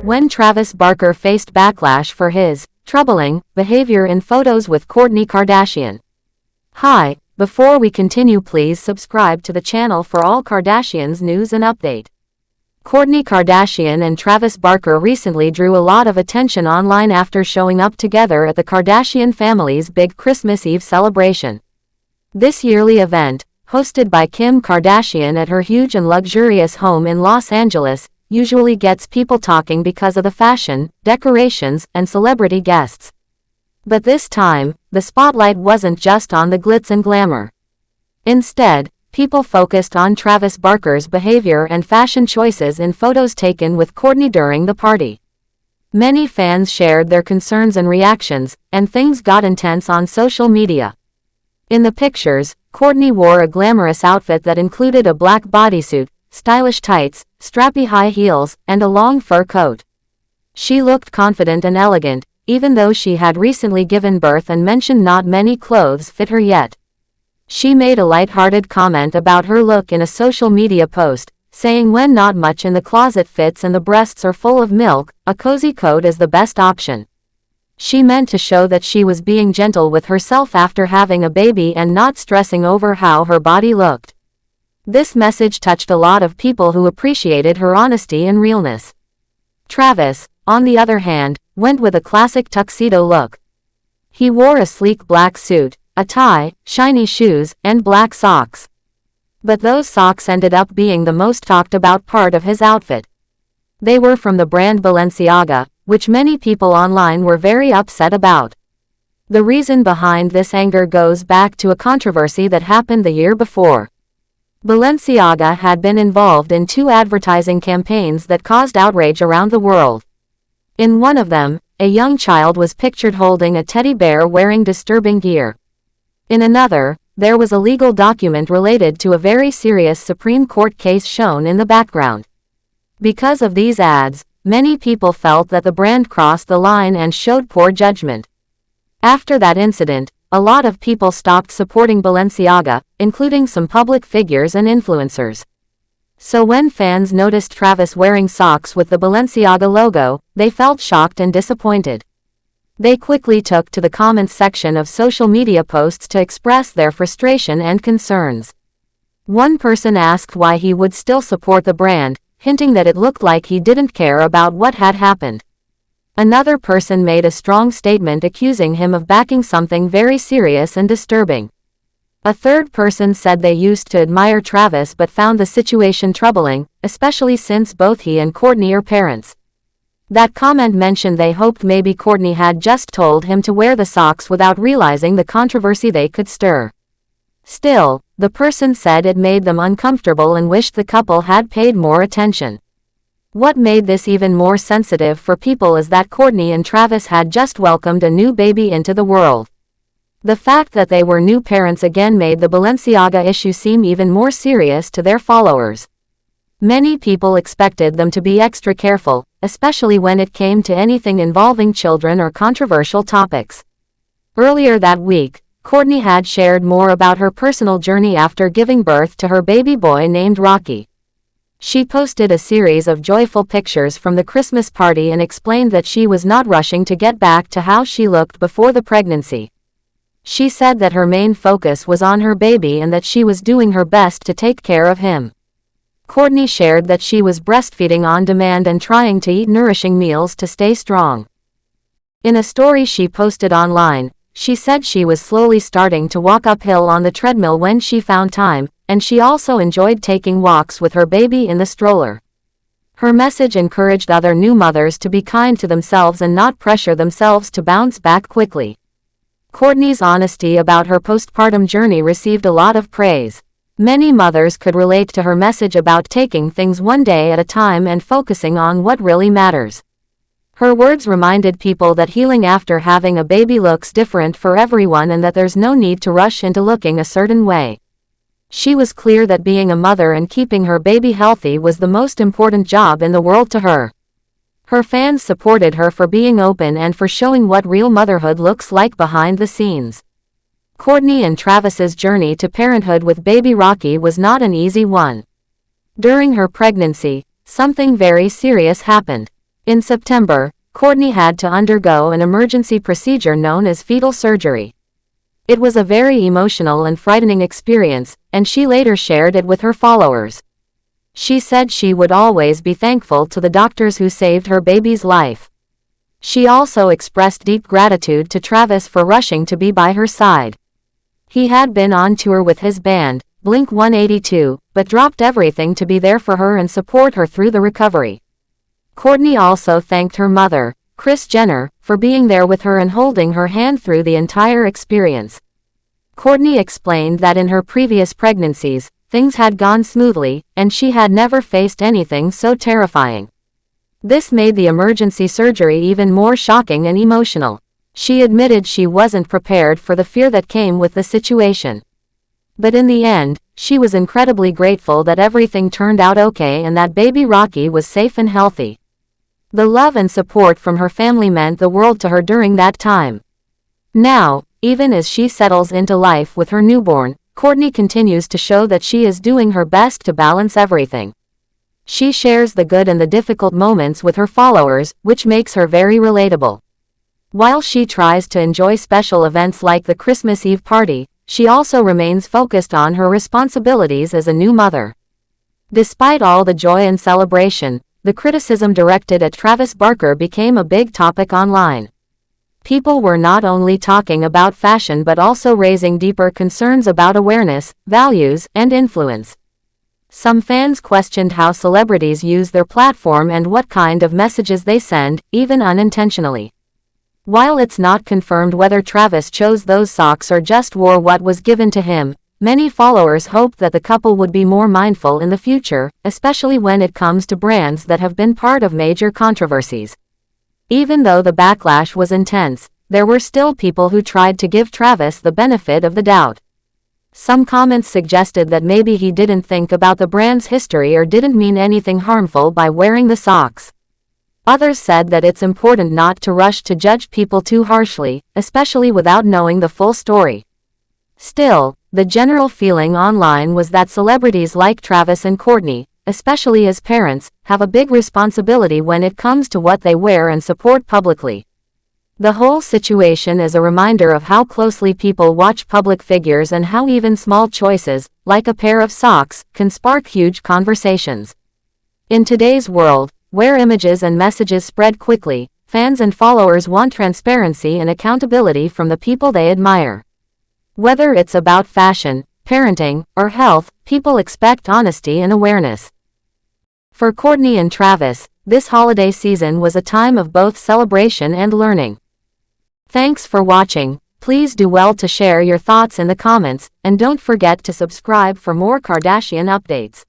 when Travis Barker faced backlash for his troubling behavior in photos with Kourtney Kardashian. Hi, before we continue, please subscribe to the channel for all Kardashians news and update. Kourtney Kardashian and Travis Barker recently drew a lot of attention online after showing up together at the Kardashian family's big Christmas Eve celebration. This yearly event, hosted by Kim Kardashian at her huge and luxurious home in Los Angeles, usually gets people talking because of the fashion, decorations, and celebrity guests. But this time, the spotlight wasn't just on the glitz and glamour. Instead, people focused on Travis Barker's behavior and fashion choices in photos taken with Kourtney during the party. Many fans shared their concerns and reactions, and things got intense on social media. In the pictures, Kourtney wore a glamorous outfit that included a black bodysuit, stylish tights, strappy high heels, and a long fur coat. She looked confident and elegant, even though she had recently given birth and mentioned not many clothes fit her yet. She made a light-hearted comment about her look in a social media post, saying when not much in the closet fits and the breasts are full of milk, a cozy coat is the best option. She meant to show that she was being gentle with herself after having a baby and not stressing over how her body looked. This message touched a lot of people who appreciated her honesty and realness. Travis, on the other hand, went with a classic tuxedo look. He wore a sleek black suit, a tie, shiny shoes, and black socks. But those socks ended up being the most talked about part of his outfit. They were from the brand Balenciaga, which many people online were very upset about. The reason behind this anger goes back to a controversy that happened the year before. Balenciaga had been involved in 2 advertising campaigns that caused outrage around the world. In one of them, a young child was pictured holding a teddy bear wearing disturbing gear. In another, there was a legal document related to a very serious Supreme Court case shown in the background. Because of these ads, many people felt that the brand crossed the line and showed poor judgment. After that incident, a lot of people stopped supporting Balenciaga, including some public figures and influencers. So when fans noticed Travis wearing socks with the Balenciaga logo, they felt shocked and disappointed. They quickly took to the comments section of social media posts to express their frustration and concerns. One person asked why he would still support the brand, hinting that it looked like he didn't care about what had happened. Another person made a strong statement accusing him of backing something very serious and disturbing. A third person said they used to admire Travis but found the situation troubling, especially since both he and Kourtney are parents. That comment mentioned they hoped maybe Kourtney had just told him to wear the socks without realizing the controversy they could stir. Still, the person said it made them uncomfortable and wished the couple had paid more attention. What made this even more sensitive for people is that Kourtney and Travis had just welcomed a new baby into the world. The fact that they were new parents again made the Balenciaga issue seem even more serious to their followers. Many people expected them to be extra careful, especially when it came to anything involving children or controversial topics. Earlier that week, Kourtney had shared more about her personal journey after giving birth to her baby boy named Rocky. She posted a series of joyful pictures from the Christmas party and explained that she was not rushing to get back to how she looked before the pregnancy. She said that her main focus was on her baby and that she was doing her best to take care of him. Kourtney shared that she was breastfeeding on demand and trying to eat nourishing meals to stay strong. In a story she posted online, she said she was slowly starting to walk uphill on the treadmill when she found time, and she also enjoyed taking walks with her baby in the stroller. Her message encouraged other new mothers to be kind to themselves and not pressure themselves to bounce back quickly. Kourtney's honesty about her postpartum journey received a lot of praise. Many mothers could relate to her message about taking things one day at a time and focusing on what really matters. Her words reminded people that healing after having a baby looks different for everyone and that there's no need to rush into looking a certain way. She was clear that being a mother and keeping her baby healthy was the most important job in the world to her. Her fans supported her for being open and for showing what real motherhood looks like behind the scenes. Kourtney and Travis's journey to parenthood with baby Rocky was not an easy one. During her pregnancy, something very serious happened. In September, Kourtney had to undergo an emergency procedure known as fetal surgery. It was a very emotional and frightening experience, and she later shared it with her followers. She said she would always be thankful to the doctors who saved her baby's life. She also expressed deep gratitude to Travis for rushing to be by her side. He had been on tour with his band, Blink-182, but dropped everything to be there for her and support her through the recovery. Kourtney also thanked her mother, Kris Jenner, for being there with her and holding her hand through the entire experience. Kourtney explained that in her previous pregnancies, things had gone smoothly, and she had never faced anything so terrifying. This made the emergency surgery even more shocking and emotional. She admitted she wasn't prepared for the fear that came with the situation. But in the end, she was incredibly grateful that everything turned out okay and that baby Rocky was safe and healthy. The love and support from her family meant the world to her during that time. Now, even as she settles into life with her newborn, Kourtney continues to show that she is doing her best to balance everything. She shares the good and the difficult moments with her followers, which makes her very relatable. While she tries to enjoy special events like the Christmas Eve party, she also remains focused on her responsibilities as a new mother. Despite all the joy and celebration, the criticism directed at Travis Barker became a big topic online. People were not only talking about fashion but also raising deeper concerns about awareness, values, and influence. Some fans questioned how celebrities use their platform and what kind of messages they send, even unintentionally. While it's not confirmed whether Travis chose those socks or just wore what was given to him, many followers hoped that the couple would be more mindful in the future, especially when it comes to brands that have been part of major controversies. Even though the backlash was intense, there were still people who tried to give Travis the benefit of the doubt. Some comments suggested that maybe he didn't think about the brand's history or didn't mean anything harmful by wearing the socks. Others said that it's important not to rush to judge people too harshly, especially without knowing the full story. Still, the general feeling online was that celebrities like Travis and Kourtney, especially as parents, have a big responsibility when it comes to what they wear and support publicly. The whole situation is a reminder of how closely people watch public figures and how even small choices, like a pair of socks, can spark huge conversations. In today's world, where images and messages spread quickly, fans and followers want transparency and accountability from the people they admire. Whether it's about fashion, parenting, or health, people expect honesty and awareness. For Kourtney and Travis, this holiday season was a time of both celebration and learning. Thanks for watching. Please do well to share your thoughts in the comments, and don't forget to subscribe for more Kardashian updates.